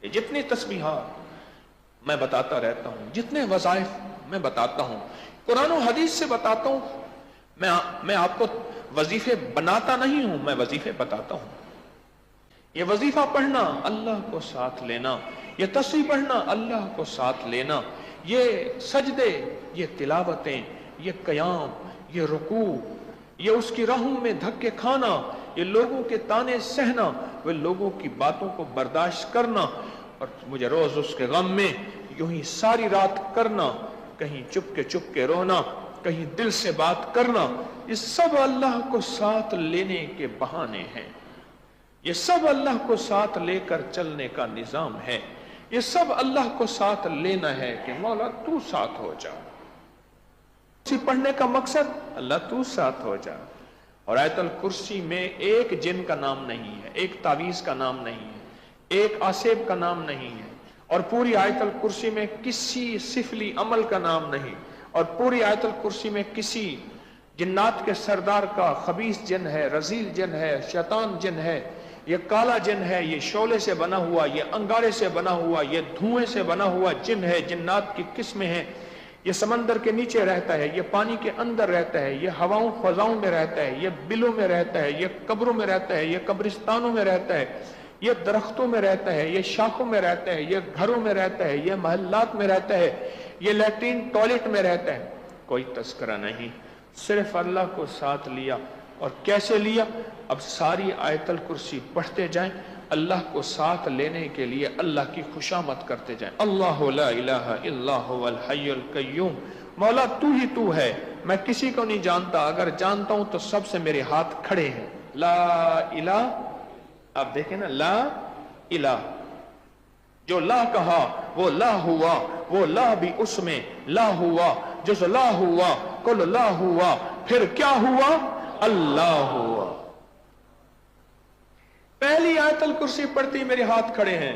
یہ جتنی تسبیحات میں بتاتا رہتا ہوں، جتنے وظائف میں بتاتا ہوں، قرآن و حدیث سے بتاتا ہوں، میں آپ کو وظیفے بناتا نہیں ہوں، میں وظیفے بتاتا ہوں۔ یہ وظیفہ پڑھنا، اللہ کو ساتھ لینا، یہ تسبیح پڑھنا، اللہ کو ساتھ لینا، یہ سجدے، یہ تلاوتیں، یہ قیام، یہ رکوع، یہ اس کی راہوں میں دھکے کھانا، یہ لوگوں کے تانے سہنا، وہ لوگوں کی باتوں کو برداشت کرنا، اور مجھے روز اس کے غم میں یوں ہی ساری رات کرنا، کہیں چپ کے رونا، کہیں دل سے بات کرنا، یہ سب اللہ کو ساتھ لینے کے بہانے ہیں، یہ سب اللہ کو ساتھ لے کر چلنے کا نظام ہے، یہ سب اللہ کو ساتھ لینا ہے کہ مولا تو ساتھ ہو جا۔ اسی پڑھنے کا مقصد اللہ تو ساتھ ہو جا۔ اور آیت الکرسی میں ایک جن کا نام نہیں ہے، ایک تعویذ کا نام نہیں ہے، ایک آسیب کا نام نہیں ہے، اور پوری آیت الکرسی میں کسی سفلی عمل کا نام نہیں، اور پوری آیت الکرسی میں کسی جنات کے سردار کا خبیث جن ہے، رذیل جن ہے، شیطان جن ہے، یہ کالا جن ہے، یہ شعلے سے بنا ہوا، یہ انگارے سے بنا ہوا، یہ دھوئیں سے بنا ہوا جن ہے، جنات کی قسمیں ہیں، یہ سمندر کے نیچے رہتا ہے، یہ پانی کے اندر رہتا ہے، یہ ہواؤں فضاؤں میں رہتا ہے، یہ بلوں میں رہتا ہے، یہ قبروں میں رہتا ہے، یہ قبرستانوں میں رہتا ہے، یہ درختوں میں رہتا ہے، یہ شاخوں میں رہتا ہے، یہ گھروں میں رہتا ہے، یہ محلات میں رہتا ہے، یہ لیٹرین ٹوائلٹ میں رہتا ہے۔ کوئی تذکرہ نہیں، صرف اللہ کو ساتھ لیا۔ اور کیسے لیا؟ اب ساری آیت الکرسی پڑھتے جائیں، اللہ کو ساتھ لینے کے لیے اللہ کی خوشامد کرتے جائیں۔ اللہ لا الہ الا هو الحی القیوم، مولا تو ہی تو ہے، میں کسی کو نہیں جانتا، اگر جانتا ہوں تو سب سے میرے ہاتھ کھڑے ہیں۔ لا الہ، آپ دیکھیں نا، لا الہ، جو لا کہا وہ لا ہوا، وہ لا بھی اس میں لا ہوا، جس لا ہوا کل لا ہوا، پھر کیا ہوا؟ اللہ ہوا۔ پہلی آیت الکرسی پڑھتی میرے ہاتھ کھڑے ہیں۔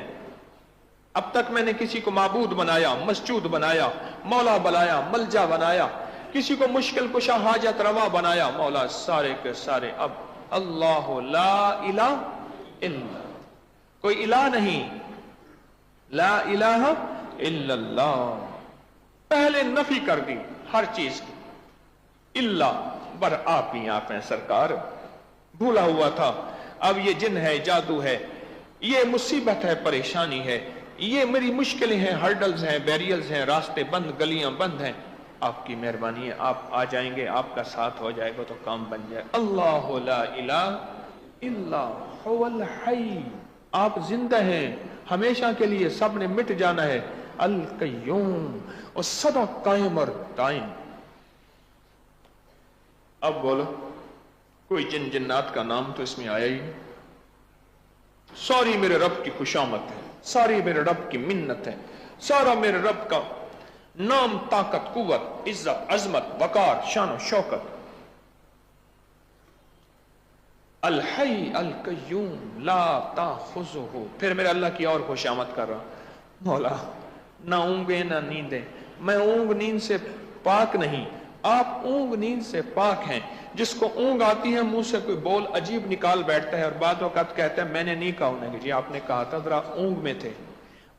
اب تک میں نے کسی کو معبود بنایا، مسجود بنایا، مولا بنایا، ملجا بنایا، کسی کو مشکل کشا حاجت روا بنایا، مولا سارے کے سارے اب اللہ لا الہ الا، کوئی الہ نہیں، لا الہ الا اللہ۔ پہلے نفی کر دی ہر چیز کی، اللہ بر آپ ہی آپ ہیں سرکار، بھولا ہوا تھا، اب یہ جن ہے، جادو ہے، یہ مصیبت ہے، پریشانی ہے، یہ میری مشکلیں ہیں، ہرڈلز ہیں، بیریلز ہیں، راستے بند، گلیاں بند ہیں، آپ کی مہربانی ہے، آپ آ جائیں گے، آپ کا ساتھ ہو جائے گا تو کام بن جائے۔ اللہ لا الہ الا هو الحی، آپ زندہ ہیں ہمیشہ کے لیے، سب نے مٹ جانا ہے، القیوم، اور سدا قائم اور دائم۔ اب بولو، کوئی جن جنات کا نام تو اس میں آیا ہی نہیں۔ ساری میرے رب کی خوشامد ہے، ساری میرے رب کی منت ہے، سارا میرے رب کا نام، طاقت، قوت، عزت، عظمت، وقار، شان و شوکت۔ الحی القیوم لا تاخذہ، پھر میرے اللہ کی اور خوشامد کر رہا، مولا نہ اونگیں نہ نیندیں، میں اونگ نیند سے پاک نہیں، آپ اونگ نیند سے پاک ہیں۔ جس کو اونگ آتی ہے منہ سے کوئی بول عجیب نکال بیٹھتا ہے، اور بعد وقت کہتا ہے میں نے نہیں کہا، انہیں کہ جی آپ نے کہا تھا، ذرا اونگ میں تھے۔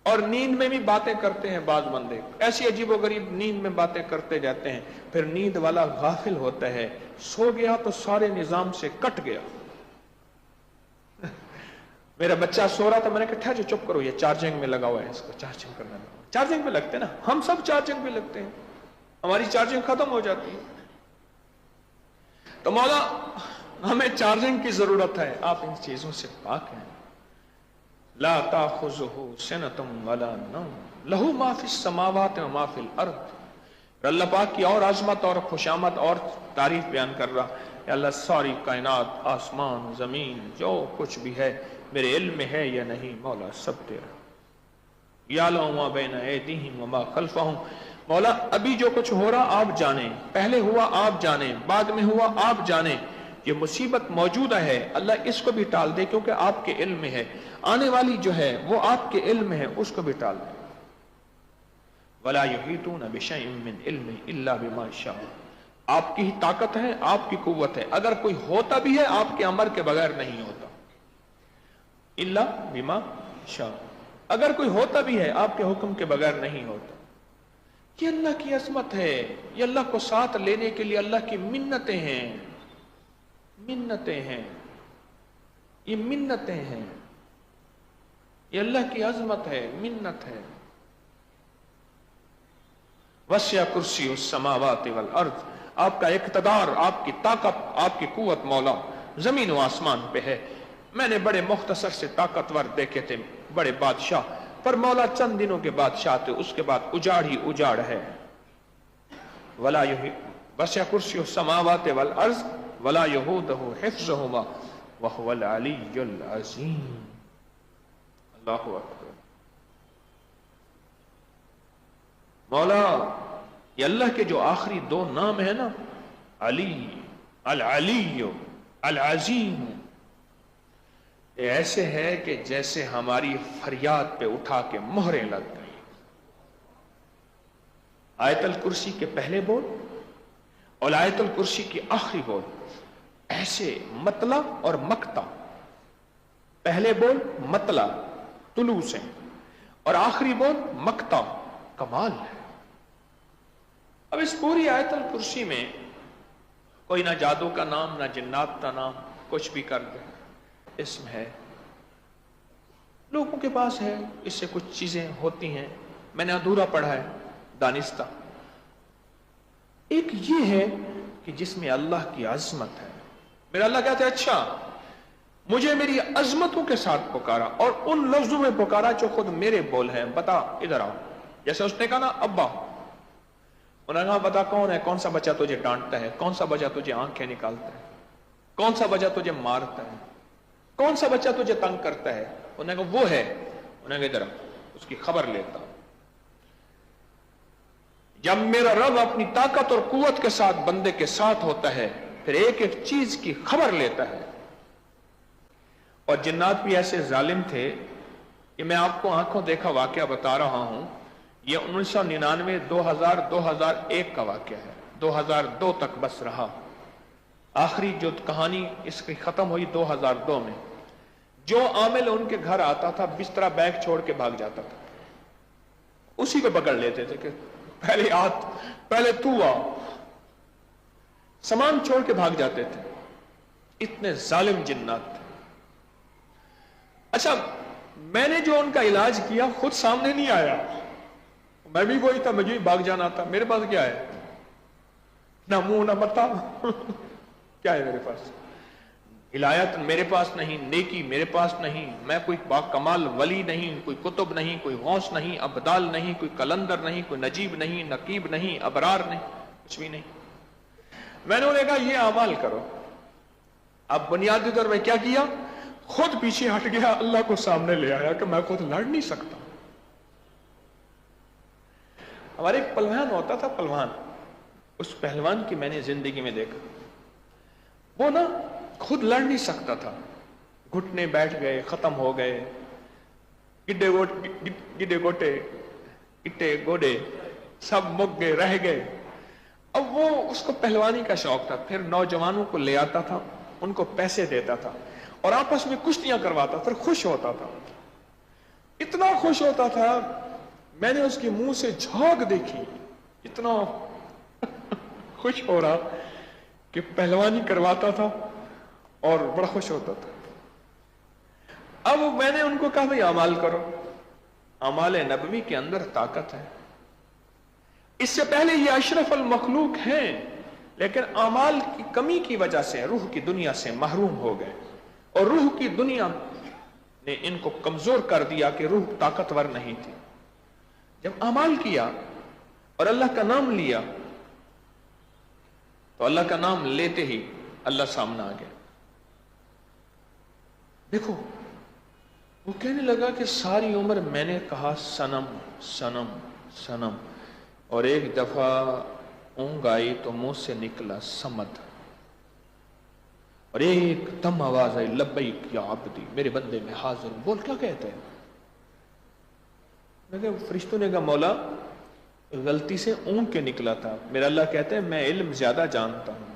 اور نیند میں بھی باتیں کرتے ہیں بعض بندے، ایسی عجیب و غریب نیند میں باتیں کرتے جاتے ہیں، پھر نیند والا غافل ہوتا ہے، سو گیا تو سارے نظام سے کٹ گیا۔ میرا بچہ سو رہا تھا، میں نے کہا ٹھہر جو، چپ کرو، یہ چارجنگ میں لگا ہوا ہے، اس کو چارجنگ کرنا لگا۔ چارجنگ پہ لگتے نا، ہم سب چارجنگ پہ لگتے ہیں، ہماری چارجنگ ختم ہو جاتی ہے۔ تو مولا ہمیں چارجنگ کی ضرورت ہے، آپ ان چیزوں سے پاک ہیں۔ لا تاخذہ سنۃ ولا نوم لہ ما فی السماوات و ما فی الارض۔ اللہ پاک کی اور عظمت اور خوشامد اور تعریف بیان کر رہا ہے، اللہ ساری کائنات، آسمان، زمین، جو کچھ بھی ہے میرے علم میں ہے یا نہیں، مولا سب تیرا۔ یعلم ما بین ایدیہم وما خلفہم، مولا ابھی جو کچھ ہو رہا آپ جانیں، پہلے ہوا آپ جانیں، بعد میں ہوا آپ جانیں، یہ مصیبت موجودہ ہے اللہ اس کو بھی ٹال دے کیونکہ آپ کے علم میں ہے، آنے والی جو ہے وہ آپ کے علم میں ہے، اس کو بھی ٹال دے۔ ولا یحیطون بشیء من علمہ الا بما شاء، آپ کی ہی طاقت ہے، آپ کی قوت ہے، اگر کوئی ہوتا بھی ہے آپ کے امر کے بغیر نہیں ہوتا، الا بما شاء۔ اگر کوئی ہوتا بھی ہے آپ کے حکم کے بغیر نہیں ہوتا. یہ اللہ کی عظمت ہے. یہ اللہ کو ساتھ لینے کے لیے اللہ کی منتیں ہیں. منتیں ہیں. یہ منتیں ہیں. یہ اللہ کی عظمت ہے, منت ہے. وسع کرسی السماوات والارض. آپ کا اقتدار, آپ کی طاقت, آپ کی قوت مولا زمین و آسمان پہ ہے. میں نے بڑے مختصر سے طاقتور دیکھے تھے, بڑے بادشاہ, پر مولا چند دنوں کے بادشاہ تھے, اس کے بعد اجاڑ ہی اجاڑ ہے. ولا وسع کرسی السماوات والارض ولا یؤودہ حفظہما وهو العلی العظیم. اللہ اکبر. مولا یہ اللہ کے جو آخری دو نام ہیں نا, علی, العلی, العظیم, یہ ایسے ہے کہ جیسے ہماری فریاد پہ اٹھا کے مہریں لگ گئی. آیت الکرسی کے پہلے بول اور آیت الکرسی کی آخری بول ایسے مطلع اور مقطع. پہلے بول مطلع طلوع سے, اور آخری بول مقطع. کمال ہے. اب اس پوری آیت الکرسی میں کوئی نہ جادو کا نام, نہ جنات کا نام, کچھ بھی کر دے. اسم ہے, لوگوں کے پاس ہے, اس سے کچھ چیزیں ہوتی ہیں. میں نے ادھورا پڑھا ہے, دانستہ. ایک یہ ہے کہ جس میں اللہ کی عظمت ہے. میرا اللہ کہتے ہیں اچھا مجھے میری عظمتوں کے ساتھ پکارا اور ان لفظوں میں پکارا جو خود میرے بول ہیں. بتا ادھر آؤ. جیسے اس نے کہا نا ابا, انہوں نے کہا بتا کون ہے, کون سا بچہ تجھے ڈانٹتا ہے, کون سا بچہ تجھے آنکھیں نکالتا ہے, کون سا بچہ تجھے مارتا ہے, کون سا بچہ تجھے تنگ کرتا ہے. انہوں نے کہا وہ ہے. انہوں نے کہا ادھر اس کی خبر لیتا. جب میرا رب اپنی طاقت اور قوت کے ساتھ بندے کے ساتھ ہوتا ہے پھر ایک ایک چیز کی خبر لیتا ہے. اور جنات بھی ایسے ظالم تھے. یہ میں آپ کو آنکھوں دیکھا واقعہ بتا رہا ہوں. یہ 1999 2000 2001 کا واقعہ ہے. 2002 تک بس رہا. آخری جو کہانی اس کی ختم ہوئی 2002 میں. جو عامل ان کے گھر آتا تھا بستر بیگ چھوڑ کے بھاگ جاتا تھا. اسی کو پکڑ لیتے تھے کہ پہلے تو آ. سامان چھوڑ کے بھاگ جاتے تھے. اتنے ظالم جنات تھے. اچھا میں نے جو ان کا علاج کیا خود سامنے نہیں آیا. میں بھی وہی تھا, مجھے بھاگ جانا تھا. میرے پاس کیا ہے, نہ منہ نہ متا. کیا ہے میرے پاس؟ ہدایت میرے پاس نہیں, نیکی میرے پاس نہیں, میں کوئی باکمال ولی نہیں, کوئی کتب نہیں, کوئی غوث نہیں, ابدال نہیں, کوئی کلندر نہیں, کوئی نجیب نہیں, نقیب نہیں, ابرار نہیں, کچھ بھی نہیں. میں نے انہیں کہا یہ اعمال کرو. اب بنیادی طور پہ کیا کیا, خود پیچھے ہٹ گیا, اللہ کو سامنے لے آیا کہ میں خود لڑ نہیں سکتا. ہمارے ایک پہلوان ہوتا تھا, پہلوان. اس پہلوان کی میں نے زندگی میں دیکھا, وہ نا خود لڑ نہیں سکتا تھا. گھٹنے بیٹھ گئے, ختم ہو گئے, گڈے گوٹے اٹے گوڑے سب مک گئے, رہ گئے. اب وہ اس کو پہلوانی کا شوق تھا. پھر نوجوانوں کو لے آتا تھا, ان کو پیسے دیتا تھا اور آپس میں کشتیاں کرواتا. پھر خوش ہوتا تھا, اتنا خوش ہوتا تھا. میں نے اس کے منہ سے جھاگ دیکھی, اتنا خوش ہو رہا کہ پہلوانی کرواتا تھا اور بڑا خوش ہوتا تھا. اب میں نے ان کو کہا بھئی اعمال کرو. اعمال نبوی کے اندر طاقت ہے. اس سے پہلے یہ اشرف المخلوق ہیں, لیکن اعمال کی کمی کی وجہ سے روح کی دنیا سے محروم ہو گئے, اور روح کی دنیا نے ان کو کمزور کر دیا کہ روح طاقتور نہیں تھی. جب اعمال کیا اور اللہ کا نام لیا تو اللہ کا نام لیتے ہی اللہ سامنے آ گیا. دیکھو وہ کہنے لگا کہ ساری عمر میں نے کہا سنم سنم سنم, اور ایک دفعہ اونگ آئی تو منہ سے نکلا سمد, اور ایک دم آواز آئی لبیک یا عبدی, میرے بندے میں حاضر ہوں. بول کیا کہتے ہیں؟ فرشتوں نے کہا مولا غلطی سے اونگ کے نکلا تھا. میرا اللہ کہتے ہیں میں علم زیادہ جانتا ہوں.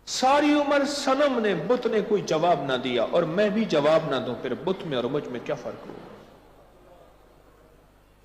ساری عمر صنم نے, بت نے کوئی جواب نہ دیا, اور میں بھی جواب نہ دوں, پھر بت میں اور مجھ میں کیا فرق ہو؟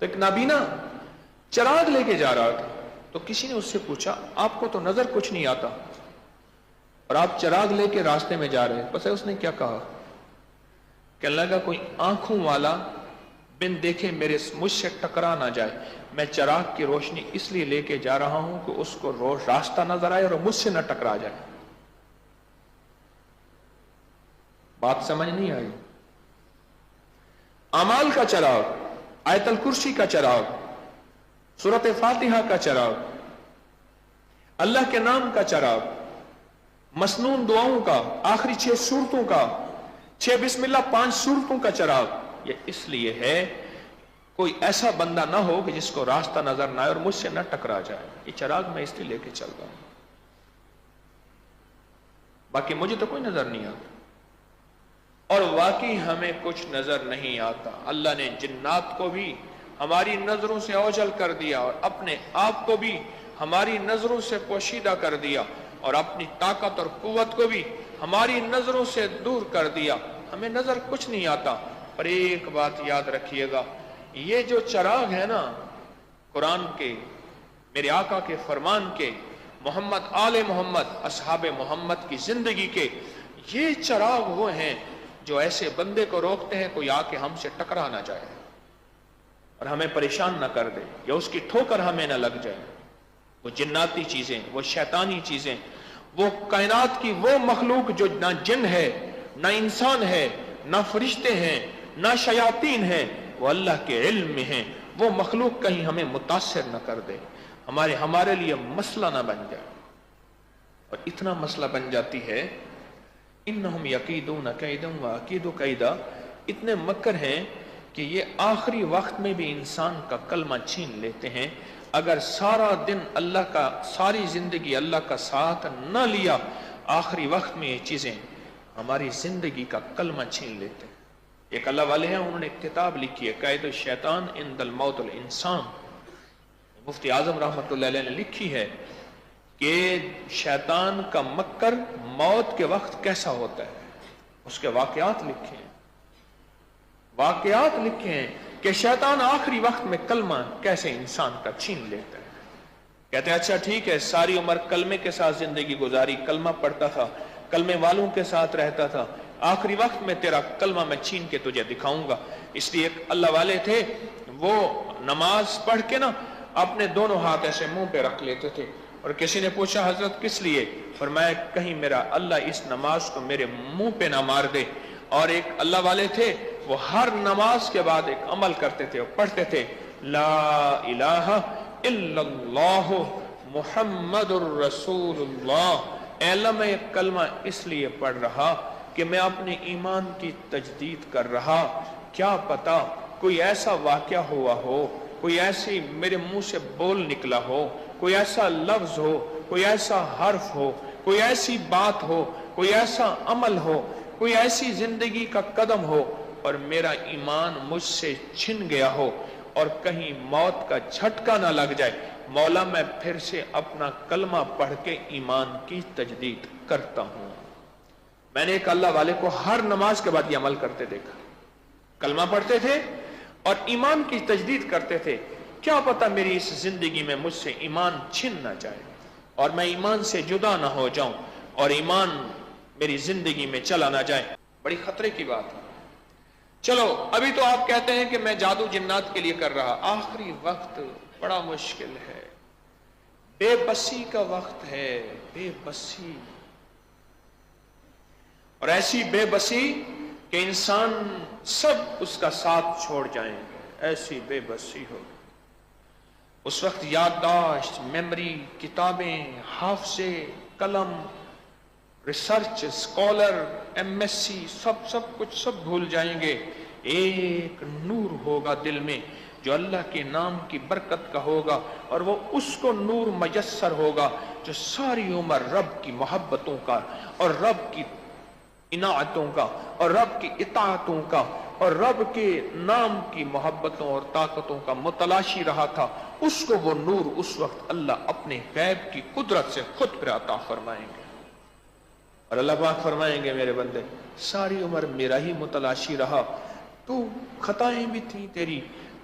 تو ایک نابینا چراغ لے کے جا رہا تھا، تو کسی نے اس سے پوچھا آپ کو تو نظر کچھ نہیں آتا اور آپ چراغ لے کے راستے میں جا رہے ہیں، پتہ ہے اس نے کیا کہا؟ کہنے لگا کوئی آنکھوں والا بن دیکھے مجھ سے ٹکرا نہ جائے، میں چراغ کی روشنی اس لیے لے کے جا رہا ہوں کہ اس کو راستہ نظر آئے اور مجھ سے نہ ٹکرا جائے۔ بات سمجھ نہیں آئی؟ اعمال کا چراغ، آیت الکرسی کا چراغ، سورۃ فاتحہ کا چراغ، اللہ کے نام کا چراغ، مسنون دعاؤں کا، آخری 6 سورتوں کا، 6 بسم اللہ 5 سورتوں کا چراغ، یہ اس لیے ہے کوئی ایسا بندہ نہ ہو کہ جس کو راستہ نظر نہ آئے اور مجھ سے نہ ٹکرا جائے۔ یہ چراغ میں اس لیے لے کے چل رہا ہوں، باقی مجھے تو کوئی نظر نہیں آتا۔ اور واقعی ہمیں کچھ نظر نہیں آتا۔ اللہ نے جنات کو بھی ہماری نظروں سے اوجھل کر دیا اور اپنے آپ کو بھی ہماری نظروں سے پوشیدہ کر دیا اور اپنی طاقت اور قوت کو بھی ہماری نظروں سے دور کر دیا۔ ہمیں نظر کچھ نہیں آتا، پر ایک بات یاد رکھیے گا، یہ جو چراغ ہے نا قرآن کے، میرے آقا کے فرمان کے، محمد آل محمد اصحاب محمد کی زندگی کے، یہ چراغ وہ ہیں جو ایسے بندے کو روکتے ہیں کوئی آ کے ہم سے ٹکرا نہ جائے اور ہمیں پریشان نہ کر دے یا اس کی ٹھوکر ہمیں نہ لگ جائے۔ وہ جناتی چیزیں، وہ شیطانی چیزیں، وہ کائنات کی وہ مخلوق جو نہ جن ہے، نہ انسان ہے، نہ فرشتے ہیں، نہ شیاطین ہیں، وہ اللہ کے علم میں ہیں، وہ مخلوق کہیں ہمیں متاثر نہ کر دے، ہمارے لیے مسئلہ نہ بن جائے۔ اور اتنا مسئلہ بن جاتی ہے، انہم یکیدون کیدا واکید کیدا، اتنے مکر ہیں کہ یہ آخری وقت میں بھی انسان کا کلمہ چھین لیتے ہیں۔ اگر سارا دن اللہ کا، ساری زندگی اللہ کا ساتھ نہ لیا، آخری وقت میں یہ چیزیں ہماری زندگی کا کلمہ چھین لیتے ہیں۔ ایک اللہ والے ہیں، انہوں نے ایک کتاب لکھی ہے قید الشیطان عند الموت الانسان، مفتی اعظم رحمۃ اللہ علیہ نے لکھی ہے کہ شیطان کا مکر موت کے وقت کیسا ہوتا ہے، اس کے واقعات لکھے ہیں، واقعات لکھے ہیں کہ شیطان آخری وقت میں کلمہ کیسے انسان کا چھین لیتا ہے۔ کہتے ہیں اچھا ٹھیک ہے، ساری عمر کلمے کے ساتھ زندگی گزاری، کلمہ پڑھتا تھا، کلمے والوں کے ساتھ رہتا تھا، آخری وقت میں تیرا کلمہ میں چھین کے تجھے دکھاؤں گا۔ اس لیے ایک اللہ والے تھے، وہ نماز پڑھ کے نا اپنے دونوں ہاتھ ایسے منہ پہ رکھ لیتے تھے، اور کسی نے پوچھا حضرت کس لیے؟ فرمایا کہیں میرا اللہ اس نماز کو میرے منہ پہ نہ مار دے۔ اور ایک اللہ والے تھے، وہ ہر نماز کے بعد ایک عمل کرتے تھے، وہ پڑھتے تھے لا الہ الا اللہ محمد الرسول اللہ۔ اے اللہ میں یہ کلمہ اس لیے پڑھ رہا کہ میں اپنے ایمان کی تجدید کر رہا، کیا پتا کوئی ایسا واقعہ ہوا ہو، کوئی ایسی میرے منہ سے بول نکلا ہو، کوئی ایسا لفظ ہو، کوئی ایسا حرف ہو، کوئی ایسی بات ہو، کوئی ایسا عمل ہو، کوئی ایسی زندگی کا قدم ہو اور میرا ایمان مجھ سے چھن گیا ہو اور کہیں موت کا جھٹکا نہ لگ جائے، مولا میں پھر سے اپنا کلمہ پڑھ کے ایمان کی تجدید کرتا ہوں۔ میں نے ایک اللہ والے کو ہر نماز کے بعد یہ عمل کرتے دیکھا، کلمہ پڑھتے تھے اور ایمان کی تجدید کرتے تھے، کیا پتا میری اس زندگی میں مجھ سے ایمان چھن نہ جائے اور میں ایمان سے جدا نہ ہو جاؤں اور ایمان میری زندگی میں چلا نہ جائے۔ بڑی خطرے کی بات ہے۔ چلو ابھی تو آپ کہتے ہیں کہ میں جادو جنات کے لیے کر رہا، آخری وقت بڑا مشکل ہے، بے بسی کا وقت ہے، بے بسی، اور ایسی بے بسی کہ انسان سب اس کا ساتھ چھوڑ جائیں گے، ایسی بے بسی ہو۔ اس وقت یادداشت، میموری، کتابیں، حافظے، قلم، research, scholar, M S C, سب کچھ سب بھول جائیں گے۔ ایک نور ہوگا دل میں جو اللہ کے نام کی برکت کا ہوگا، اور وہ اس کو نور میسر ہوگا جو ساری عمر رب کی محبتوں کا اور رب کی عنایتوں کا اور رب کی اطاعتوں کا اور رب کے نام کی محبتوں اور طاقتوں کا متلاشی رہا تھا، اس کو وہ نور اس وقت اللہ اپنے غیب کی قدرت سے خود پر عطا فرمائیں گے۔ اور اللہ پاک فرمائیں گے میرے بندے ساری عمر میرا ہی متلاشی رہا، تو خطائیں بھی تھیں تیری،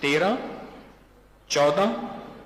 13, 14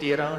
13,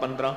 15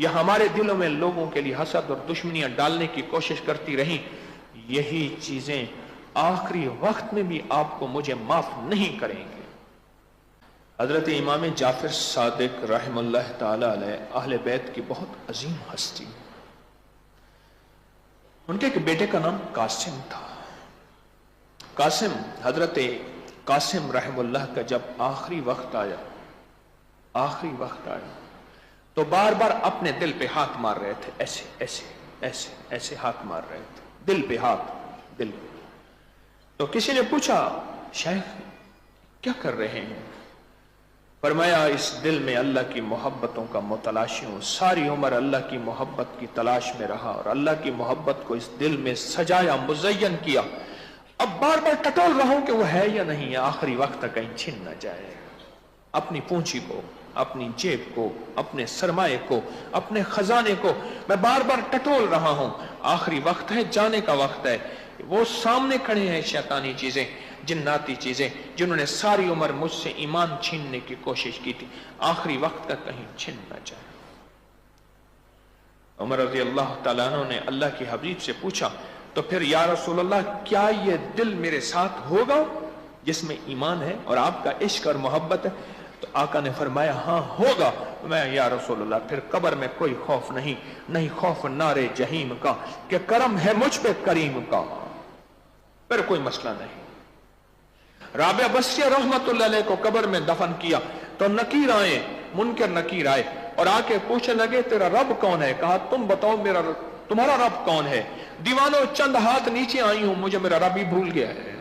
یہ ہمارے دلوں میں لوگوں کے لیے حسد اور دشمنیاں ڈالنے کی کوشش کرتی رہیں، یہی چیزیں آخری وقت میں بھی آپ کو مجھے معاف نہیں کریں گے۔ حضرت امام جعفر صادق رحم اللہ تعالی علیہ اہل بیت کی بہت عظیم ہستی، ان کے ایک بیٹے کا نام قاسم تھا۔ قاسم، حضرت قاسم رحم اللہ کا جب آخری وقت آیا تو بار بار اپنے دل پہ ہاتھ مار رہے تھے، ایسے ایسے ایسے ایسے ہاتھ مار رہے تھے، دل پہ ہاتھ، دل پہ۔ تو کسی نے پوچھا شیخ کیا کر رہے ہیں؟ فرمایا اس دل میں اللہ کی محبتوں کا متلاشی ہوں، ساری عمر اللہ کی محبت کی تلاش میں رہا اور اللہ کی محبت کو اس دل میں سجایا، مزین کیا، اب بار بار ٹٹول رہا ہوں کہ وہ ہے یا نہیں ہے، آخری وقت تک کہیں چھن نہ جائے۔ اپنی پونجی کو، اپنی جیب کو، اپنے سرمایے کو، اپنے خزانے کو میں بار بار ٹٹول رہا ہوں، آخری وقت ہے، جانے کا وقت ہے۔ وہ سامنے کھڑے ہیں شیطانی چیزیں، جناتی چیزیں، جنہوں نے ساری عمر مجھ سے ایمان چھیننے کی کوشش کی تھی، آخری وقت تک کہیں چھن نہ جائے۔ عمر رضی اللہ تعالیٰ عنہ نے اللہ کی حبیب سے پوچھا تو پھر یا رسول اللہ کیا یہ دل میرے ساتھ ہوگا جس میں ایمان ہے اور آپ کا عشق اور محبت ہے؟ تو آقا نے فرمایا ہاں ہوگا۔ میں یا رسول اللہ پھر قبر میں کوئی خوف نہیں خوف نار جہیم کا کہ کرم ہے مجھ پہ کریم کا، پھر کوئی مسئلہ نہیں۔ رابعہ بصریہ رحمت اللہ علیہ کو قبر میں دفن کیا تو نکیر آئے، منکر نکیر آئے اور آ کے پوچھنے لگے تیرا رب کون ہے؟ کہا تم بتاؤ تمہارا رب کون ہے؟ دیوانوں چند ہاتھ نیچے آئی ہوں، مجھے میرا رب ہی بھول گیا ہے،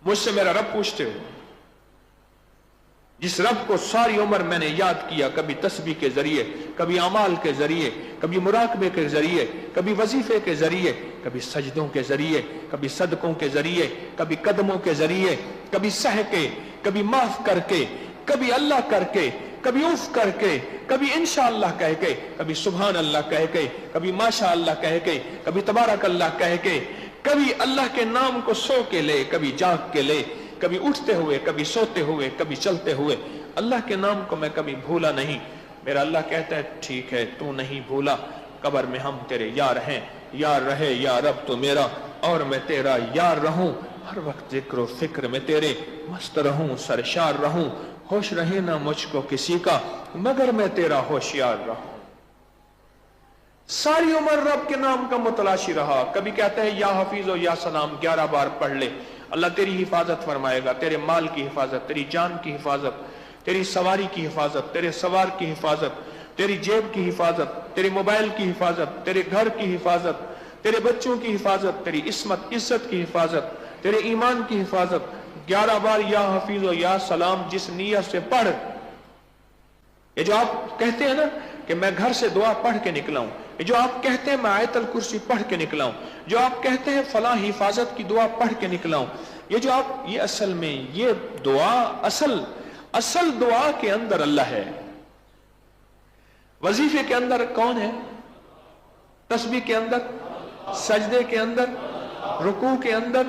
مجھ سے میرا رب پوچھتے ہو؟ جس رب کو ساری عمر میں نے یاد کیا، کبھی تسبیح کے ذریعے، کبھی اعمال کے ذریعے، کبھی مراقبے کے ذریعے، کبھی وظیفے کے ذریعے، کبھی سجدوں کے ذریعے، کبھی صدقوں کے ذریعے، کبھی قدموں کے ذریعے، کبھی سہ کے، کبھی معاف کر کے، کبھی اللہ کر کے، کبھی اف کر کے، کبھی انشاءاللہ کہہ کے، کبھی سبحان اللہ کہہ کے، کبھی ماشاء اللہ کہہ کے، کبھی تبارک اللہ کہہ کے، کبھی اللہ کے نام کو سو کے لے، کبھی جاگ کے لے، کبھی اٹھتے ہوئے، کبھی سوتے ہوئے، کبھی چلتے ہوئے، اللہ کے نام کو میں کبھی بھولا نہیں۔ میرا اللہ کہتا ہے ٹھیک ہے تو نہیں بھولا، قبر میں ہم تیرے یار ہیں، یار رہے یا رب تو میرا اور میں تیرا یار رہوں، ہر وقت ذکر و فکر میں تیرے مست رہوں، سرشار رہوں، ہوش رہے نہ مجھ کو کسی کا مگر میں تیرا ہوشیار رہوں۔ ساری عمر رب کے نام کا متلاشی رہا، کبھی کہتا ہے یا حفیظ و یا سلام 11 بار پڑھ لے، اللہ تیری حفاظت فرمائے گا، تیرے مال کی حفاظت، تیری جان کی حفاظت، تیری سواری کی حفاظت، تیرے سوار کی حفاظت، تیری جیب کی حفاظت، تیری موبائل کی حفاظت، تیرے گھر کی حفاظت، تیرے بچوں کی حفاظت، تیری عصمت عزت کی حفاظت، تیرے ایمان کی حفاظت۔ 11 بار یا حفیظ و یا سلام جس نیت سے پڑھ، یہ جو آپ کہتے ہیں نا کہ میں گھر سے دعا پڑھ کے نکلا ہوں، یہ جو آپ کہتے ہیں میں آیت الکرسی پڑھ کے نکلا ہوں، جو آپ کہتے ہیں فلاں حفاظت کی دعا پڑھ کے نکلا ہوں، یہ جو آپ یہ اصل میں یہ دعا اصل دعا کے اندر اللہ ہے۔ وظیفے کے اندر کون ہے؟ تسبیح کے اندر، سجدے کے اندر، رکوع کے اندر،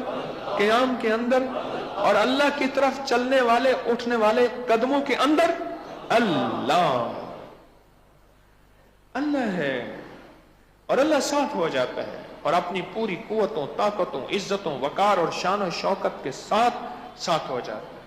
قیام کے اندر، اور اللہ کی طرف چلنے والے اٹھنے والے قدموں کے اندر اللہ ہے، اور اللہ ساتھ ہو جاتا ہے اور اپنی پوری قوتوں، طاقتوں، عزتوں، وقار اور شان و شوکت کے ساتھ ہو جاتا ہے۔